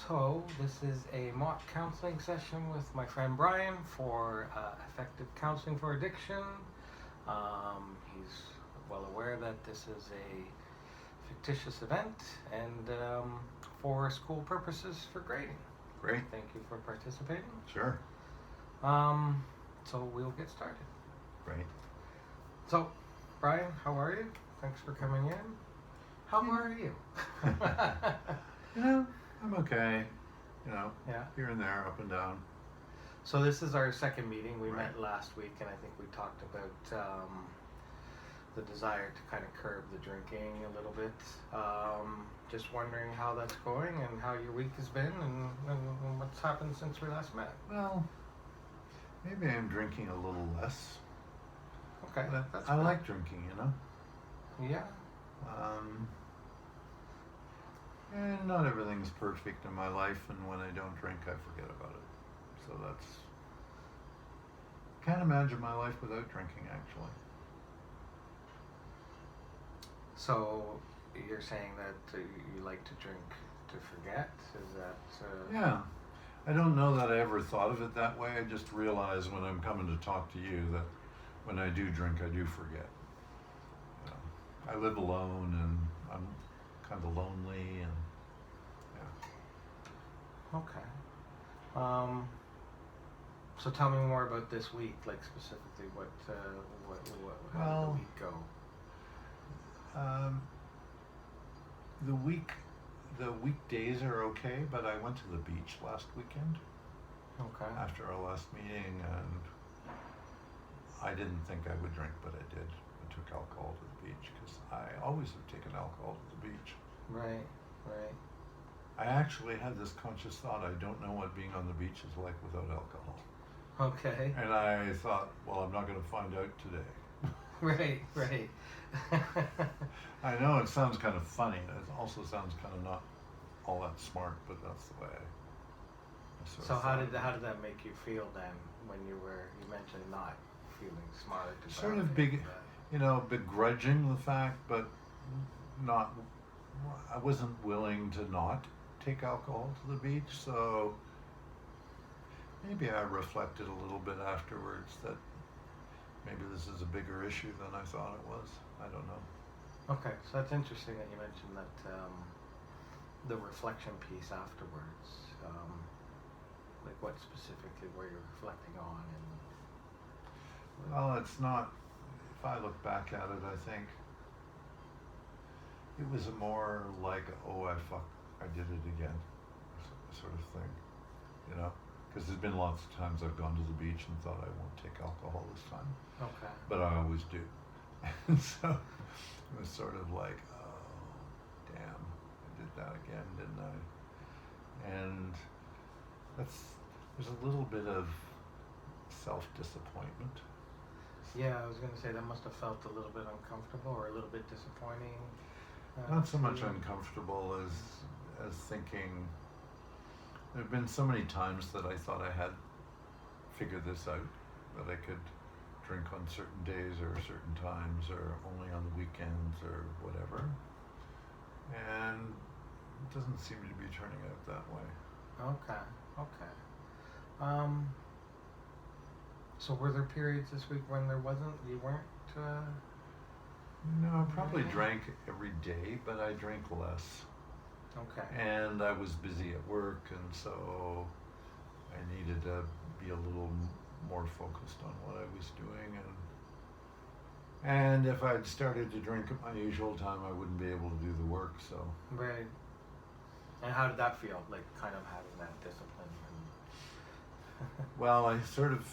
So, this is a mock counseling session with my friend Brian for effective counseling for addiction. He's well aware that this is a fictitious event and for school purposes for grading. Great. Thank you for participating. Sure. So, we'll get started. Great. So, Brian, how are you? Thanks for coming in. How are you? I'm okay. Yeah. Here and there, up and down. So this is our second meeting. We Right. met last week, and I think we talked about the desire to kind of curb the drinking a little bit. Just wondering how that's going and how your week has been and what's happened since we last met. Well, maybe I'm drinking a little less. Okay, But that's I good. like drinking, Yeah. And not everything's perfect in my life, and when I don't drink, I forget about it. So can't imagine my life without drinking, actually. So you're saying that you like to drink to forget? Is that? Yeah. I don't know that I ever thought of it that way. I just realize when I'm coming to talk to you that when I do drink, I do forget. I live alone, and I'm kind of lonely, and Okay. So tell me more about this week, like specifically how did the week go? The weekdays are okay, but I went to the beach last weekend Okay. after our last meeting, and I didn't think I would drink, but I did. I took alcohol to the beach because I always have taken alcohol to the beach. Right. I actually had this conscious thought, I don't know what being on the beach is like without alcohol. Okay. And I thought, well, I'm not going to find out today. Right. I know it sounds kind of funny. It also sounds kind of not all that smart, but that's the way I sort So of how thought. did that make you feel then when you mentioned not feeling smart about Sort of it, but- begrudging the fact, but not, I wasn't willing to not take alcohol to the beach, so maybe I reflected a little bit afterwards that maybe this is a bigger issue than I thought it was. I don't know. Okay, so that's interesting that you mentioned that the reflection piece afterwards. Like what specifically were you reflecting on? Well, it's not, if I look back at it, I think it was more like, oh, I did it again, sort of thing, because there's been lots of times I've gone to the beach and thought I won't take alcohol this time, Okay. but I always do. And so it was sort of like, oh, damn, I did that again, didn't I? And there's a little bit of self-disappointment. Yeah, I was going to say that must have felt a little bit uncomfortable or a little bit disappointing. Not so much to you. uncomfortable as thinking. There have been so many times that I thought I had figured this out, that I could drink on certain days or certain times or only on the weekends or whatever. And it doesn't seem to be turning out that way. Okay. So were there periods this week when you weren't? No, I probably drank every day, but I drank less. Okay. And I was busy at work, and so I needed to be a little more focused on what I was doing. And if I'd started to drink at my usual time, I wouldn't be able to do the work, so. Right. And how did that feel, like kind of having that discipline? Well, I sort of,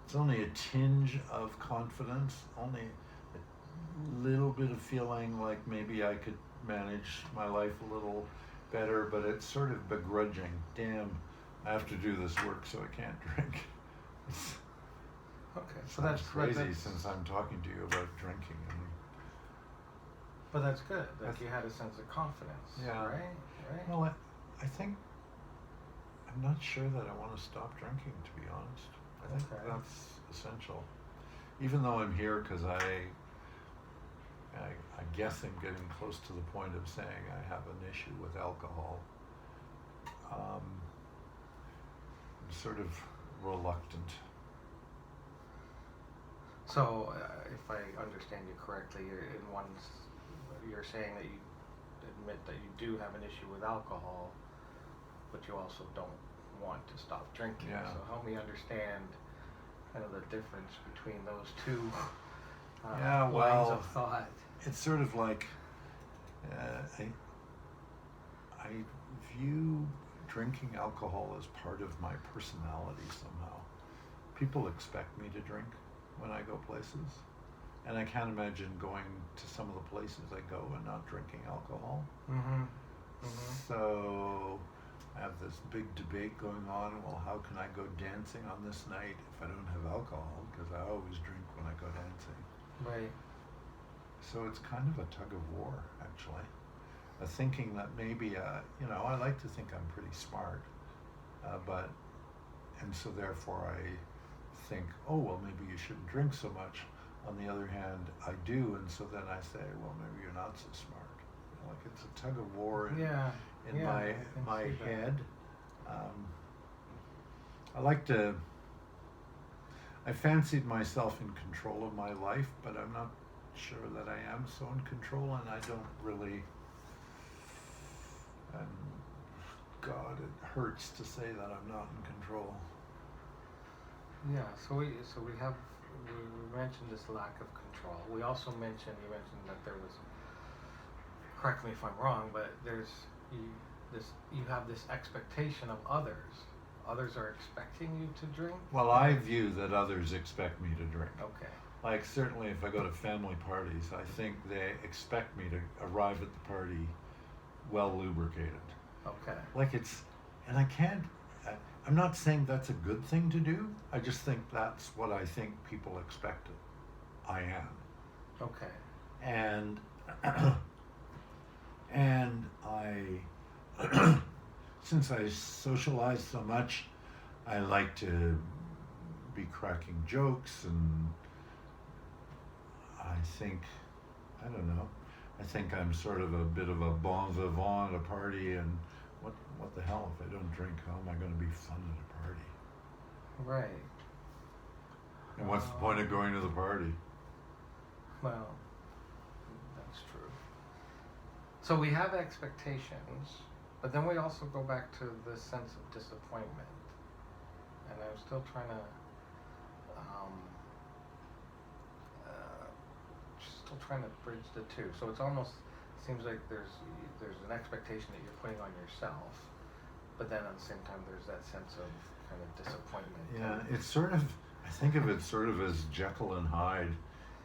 it's only a tinge of confidence, only a little bit of feeling like maybe I could manage my life a little better, but it's sort of begrudging. Damn, I have to do this work, so I can't drink. Okay, so That's that's crazy since I'm talking to you about drinking. But that's good. Like That's- you had a sense of confidence. Yeah. Right. Well, I think, I'm not sure that I want to stop drinking, to be honest. I think Okay. that's essential. Even though I'm here because I I guess I'm getting close to the point of saying I have an issue with alcohol. I'm sort of reluctant. So, if I understand you correctly, you're saying that you admit that you do have an issue with alcohol, but you also don't want to stop drinking. Yeah. So help me understand kind of the difference between those two Yeah, lines well, of thought. it's sort of like I view drinking alcohol as part of my personality somehow. People expect me to drink when I go places, and I can't imagine going to some of the places I go and not drinking alcohol. Mm-hmm. Mm-hmm. So I have this big debate going on. Well, how can I go dancing on this night if I don't have alcohol? Because I always drink when I go dancing. Right. So it's kind of a tug of war, actually. Thinking that maybe, I like to think I'm pretty smart, and so therefore I think, oh, well, maybe you shouldn't drink so much. On the other hand, I do, and so then I say, well, maybe you're not so smart. Like it's a tug of war in my head. I fancied myself in control of my life, but I'm not sure that I am so in control, and I don't really. God, it hurts to say that I'm not in control. Yeah. So we mentioned this lack of control. You mentioned that there was. Correct me if I'm wrong, but you have this expectation of others. Others are expecting you to drink? Well, I view that others expect me to drink. Okay. Like, certainly if I go to family parties, I think they expect me to arrive at the party well lubricated. Okay. And I can't, I'm not saying that's a good thing to do. I just think that's what I think people expect I am. Okay. And since I socialize so much, I like to be cracking jokes, and I think I'm sort of a bit of a bon vivant at a party, and what the hell, if I don't drink, how am I going to be fun at a party? Right. And what's the point of going to the party? Well, that's true. So we have expectations, but then we also go back to this sense of disappointment. And I'm still trying to bridge the two. So it's almost seems like there's an expectation that you're putting on yourself, but then at the same time there's that sense of kind of disappointment. Yeah, it's sort of, I think of it sort of as Jekyll and Hyde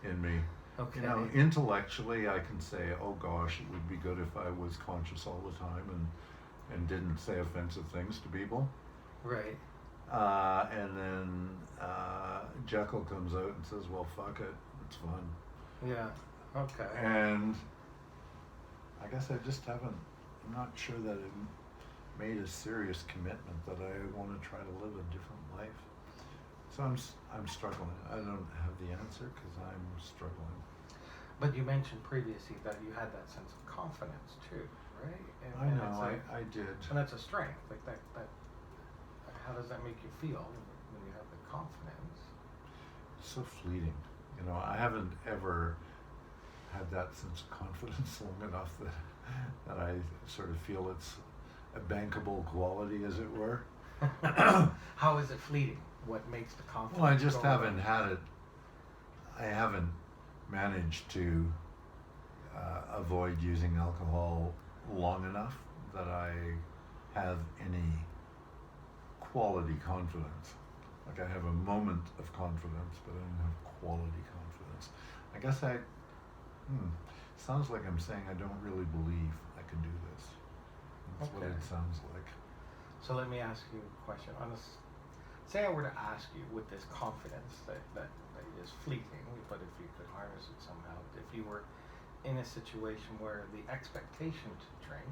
in me. Okay. Intellectually I can say, oh gosh, it would be good if I was conscious all the time and didn't say offensive things to people. Right. And then Jekyll comes out and says, well, fuck it, it's fun. Yeah, okay. And I guess I'm not sure that I made a serious commitment that I want to try to live a different life. So I'm struggling. I don't have the answer because I'm struggling. But you mentioned previously that you had that sense of confidence too, right? I know, I did. And that's a strength. Like that. How does that make you feel when you have the confidence? It's so fleeting. I haven't ever had that sense of confidence long enough that I sort of feel it's a bankable quality, as it were. How is it fleeting? What makes the confidence? Well, I just haven't had it. I haven't managed to avoid using alcohol long enough that I have any quality confidence. Like I have a moment of confidence, but I don't have quality confidence. I guess sounds like I'm saying I don't really believe I can do this. That's what it sounds like. So let me ask you a question. Say I were to ask you with this confidence that is fleeting, but if you could harness it somehow, if you were in a situation where the expectation to drink,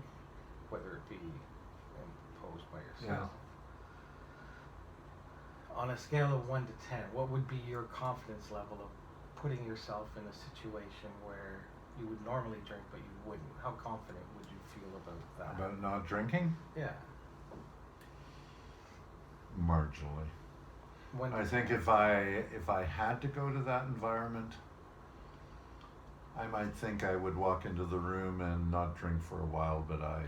whether it be imposed by yourself, on a scale of 1 to 10, what would be your confidence level of putting yourself in a situation where you would normally drink, but you wouldn't. How confident would you feel about that? About not drinking? Yeah. Marginally. When I think if I had to go to that environment, I might think I would walk into the room and not drink for a while, but God,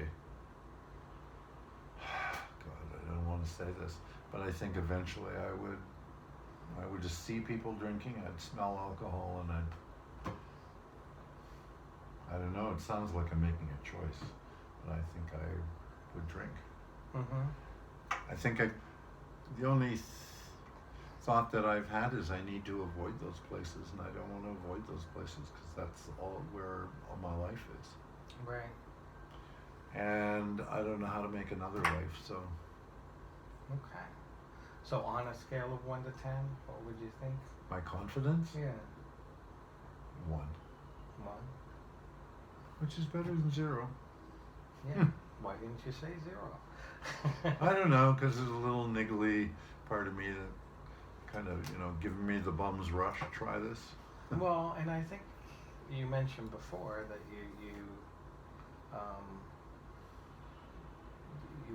I don't want to say this, but I think eventually I would just see people drinking, I'd smell alcohol, and I don't know, it sounds like I'm making a choice, but I think I would drink. Mm-hmm. I think the only thought that I've had is I need to avoid those places, and I don't want to avoid those places because that's all where all my life is. Right. And I don't know how to make another life, so. Okay. So on a scale of 1 to 10, what would you think? My confidence? Yeah. 1. 1. Which is better than 0. Yeah. Why didn't you say 0? I don't know, because there's a little niggly part of me that kind of, giving me the bum's rush. Try this. Well, and I think you mentioned before that you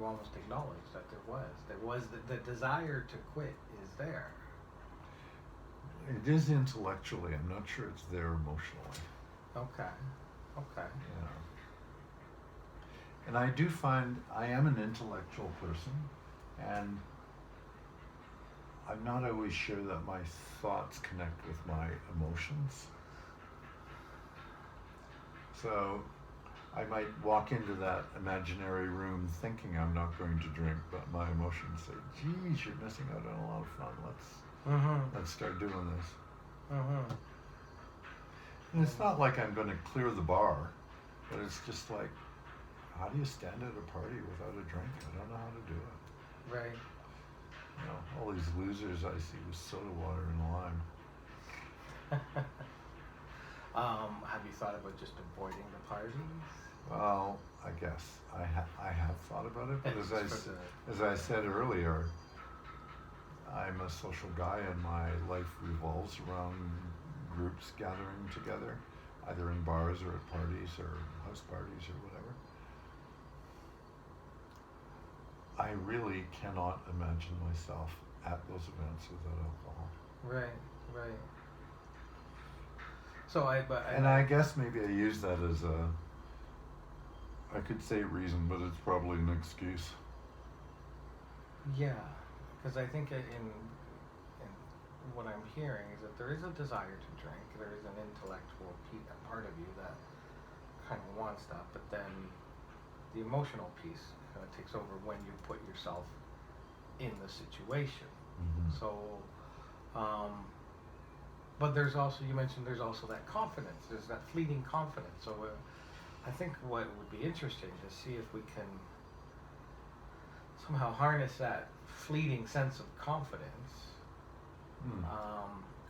almost acknowledged that there was the desire to quit is there. It is intellectually. I'm not sure it's there emotionally. Okay. And I do find I am an intellectual person, and I'm not always sure that my thoughts connect with my emotions. So I might walk into that imaginary room thinking I'm not going to drink, but my emotions say, geez, you're missing out on a lot of fun. Let's start doing this. Mm-hmm. And it's not like I'm going to clear the bar, but it's just like, how do you stand at a party without a drink? I don't know how to do it. Right. All these losers I see with soda water and lime. Have you thought about just avoiding the parties? Well, I guess I have thought about it, but as I said earlier, I'm a social guy, and my life revolves around groups gathering together, either in bars or at parties or house parties or whatever. I really cannot imagine myself at those events without alcohol. Right. So I guess maybe I use that as I could say reason, but it's probably an excuse. Yeah, because I think in what I'm hearing is that there is a desire to drink. There is an intellectual part of you that kind of wants that, but then the emotional piece kind of takes over when you put yourself in the situation. Mm-hmm. So, but there's also, you mentioned there's also that confidence. There's that fleeting confidence. So I think what would be interesting to see if we can somehow harness that fleeting sense of confidence,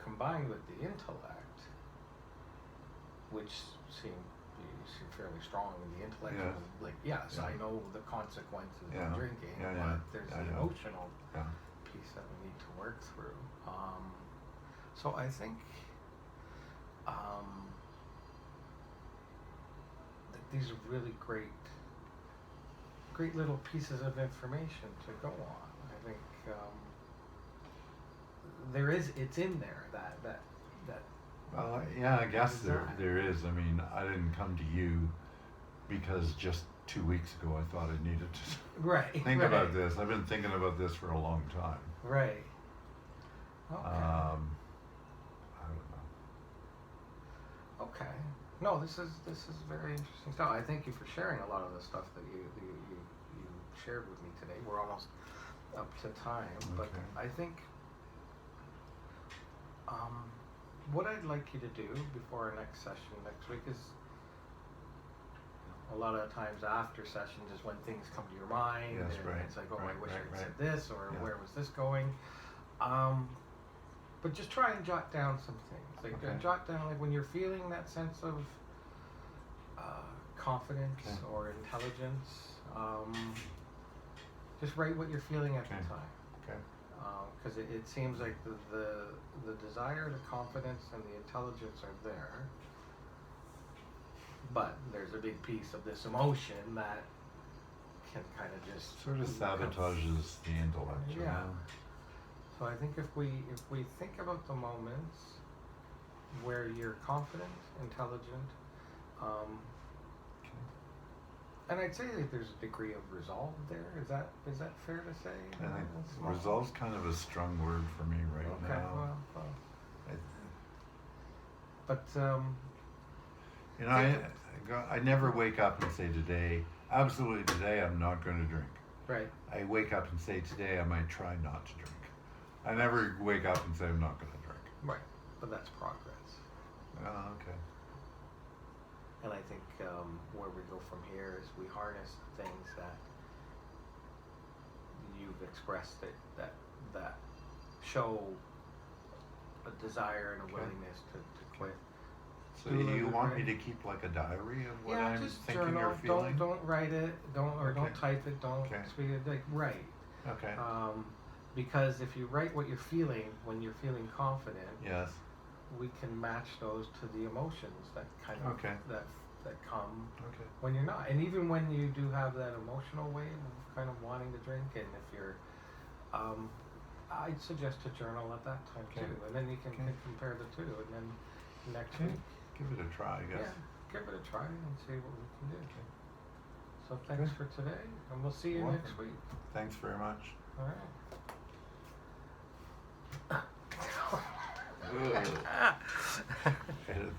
combined with the intellect, which seem fairly strong in the intellectual. Yeah. Like, yes, Yeah. I know the consequences Yeah. of drinking, Yeah. but there's Yeah. the emotional Yeah. piece that we need to work through. So I think that these are really great little pieces of information to go on. I think it's in there that. Well, yeah, I guess Design. there is. I mean, I didn't come to you because just 2 weeks ago I thought I needed to Right. think about this. I've been thinking about this for a long time. Right. Okay. I don't know. Okay. No, this is very interesting stuff. I thank you for sharing a lot of the stuff that you shared with me today. We're almost up to time, but Okay. I think what I'd like you to do before our next session next week is, a lot of times after sessions is when things come to your mind, Yes, and right, it's like, oh, I right, wish right, I'd right. said this, or Yeah. where was this going? But just try and jot down some things. Like Okay. jot down, like when you're feeling that sense of confidence Okay. or intelligence, just write what you're feeling at Okay. the time. Okay. Because it seems like the desire, the confidence, and the intelligence are there. but there's a big piece of this emotion that can kind of just Sort of sabotages the intellect. you Yeah. know? So I think if we think about the moments where you're confident, intelligent, Okay. and I'd say that there's a degree of resolve there. Is that fair to say? I think That's small. resolve's kind of a strong word for me right Okay, now. well, I, but you know, I never wake up and say today, absolutely today I'm not going to drink. right. I wake up and say today I might try not to drink. I never wake up and say I'm not going to drink. Right, but that's progress. Oh, okay. And I think where we go from here is we harness the things that you've expressed that show a desire and a Okay. willingness to quit. So Do you it want me right. to keep like a diary of what Yeah, I'm just thinking journal. or feeling? Don't write it. Don't Okay. type it. Don't Okay. speak it. Like write. Okay. Because if you write what you're feeling when you're feeling confident, Yes. we can match those to the emotions that kind of Okay. that come Okay. when you're not. And even when you do have that emotional wave of kind of wanting to drink, and if you're, I'd suggest a journal at that time Okay. too, and then you can Okay. compare the two, and then next Okay. week, Give it a try, I guess. yeah, give it a try and see what we can do. Okay. So thanks Good. for today, and we'll see you You're next welcome. week. Thanks very much. All right. Edit that.